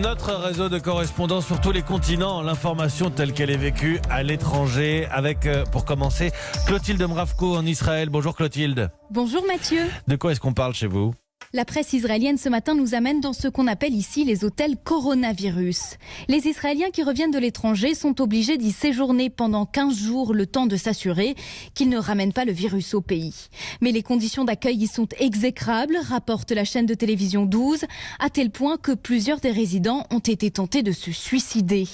Notre réseau de correspondants sur tous les continents, l'information telle qu'elle est vécue à l'étranger avec, pour commencer, Clotilde Mravko en Israël. Bonjour Clotilde. Bonjour Mathieu. De quoi est-ce qu'on parle chez vous ? La presse israélienne ce matin nous amène dans ce qu'on appelle ici les hôtels coronavirus. Les Israéliens qui reviennent de l'étranger sont obligés d'y séjourner pendant 15 jours, le temps de s'assurer qu'ils ne ramènent pas le virus au pays. Mais les conditions d'accueil y sont exécrables, rapporte la chaîne de télévision 12, à tel point que plusieurs des résidents ont été tentés de se suicider.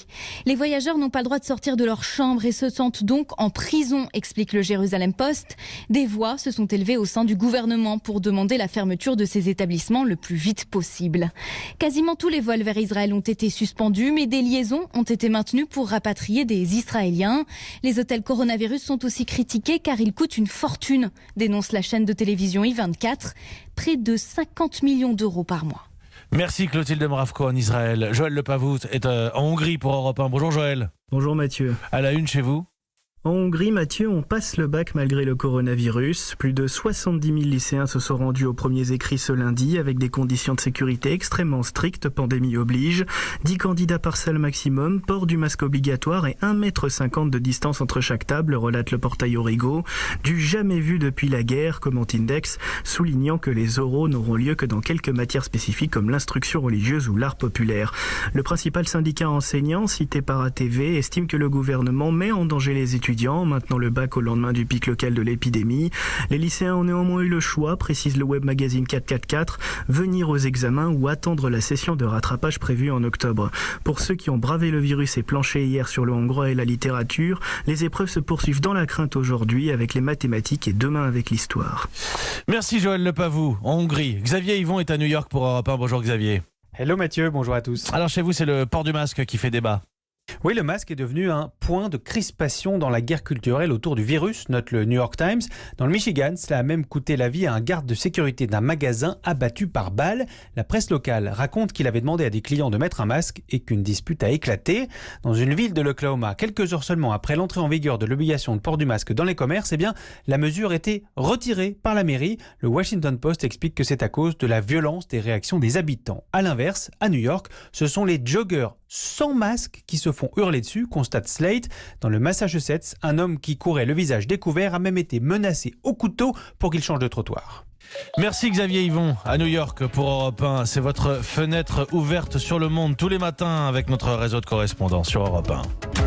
Les voyageurs n'ont pas le droit de sortir de leur chambre et se sentent donc en prison, explique le Jérusalem Post. Des voix se sont élevées au sein du gouvernement pour demander la fermeture de ces établissements le plus vite possible. Quasiment tous les vols vers Israël ont été suspendus, mais des liaisons ont été maintenues pour rapatrier des Israéliens. Les hôtels coronavirus sont aussi critiqués car ils coûtent une fortune, dénonce la chaîne de télévision I24, près de 50 millions d'euros par mois. Merci Clotilde Mravko en Israël. Joël Lepavout est en Hongrie pour Europe 1. Bonjour Joël. Bonjour Mathieu. À la une chez vous ? En Hongrie, Mathieu, on passe le bac malgré le coronavirus. Plus de 70 000 lycéens se sont rendus aux premiers écrits ce lundi avec des conditions de sécurité extrêmement strictes, pandémie oblige. 10 candidats par salle maximum, port du masque obligatoire et 1,50 m de distance entre chaque table, relate le portail Origo. Du jamais vu depuis la guerre, commente Index, soulignant que les oraux n'auront lieu que dans quelques matières spécifiques comme l'instruction religieuse ou l'art populaire. Le principal syndicat enseignant, cité par ATV, estime que le gouvernement met en danger les étudiants, maintenant le bac au lendemain du pic local de l'épidémie. Les lycéens ont néanmoins eu le choix, précise le web magazine 444, venir aux examens ou attendre la session de rattrapage prévue en octobre. Pour ceux qui ont bravé le virus et planché hier sur le hongrois et la littérature, les épreuves se poursuivent dans la crainte aujourd'hui avec les mathématiques et demain avec l'histoire. Merci Joël Lepavout en Hongrie. Xavier Yvon est à New York pour Europe 1. Bonjour Xavier. Hello Mathieu, bonjour à tous. Alors chez vous, c'est le port du masque qui fait débat. Oui, le masque est devenu un point de crispation dans la guerre culturelle autour du virus, note le New York Times. Dans le Michigan, cela a même coûté la vie à un garde de sécurité d'un magasin abattu par balle. La presse locale raconte qu'il avait demandé à des clients de mettre un masque et qu'une dispute a éclaté. Dans une ville de l'Oklahoma, quelques heures seulement après l'entrée en vigueur de l'obligation de port du masque dans les commerces, la mesure était retirée par la mairie. Le Washington Post explique que c'est à cause de la violence des réactions des habitants. À l'inverse, à New York, ce sont les joggers sans masque qui se font hurler dessus, constate Slate. Dans le Massachusetts, un homme qui courait le visage découvert a même été menacé au couteau pour qu'il change de trottoir. Merci Xavier Yvon à New York pour Europe 1. C'est votre fenêtre ouverte sur le monde tous les matins avec notre réseau de correspondants sur Europe 1.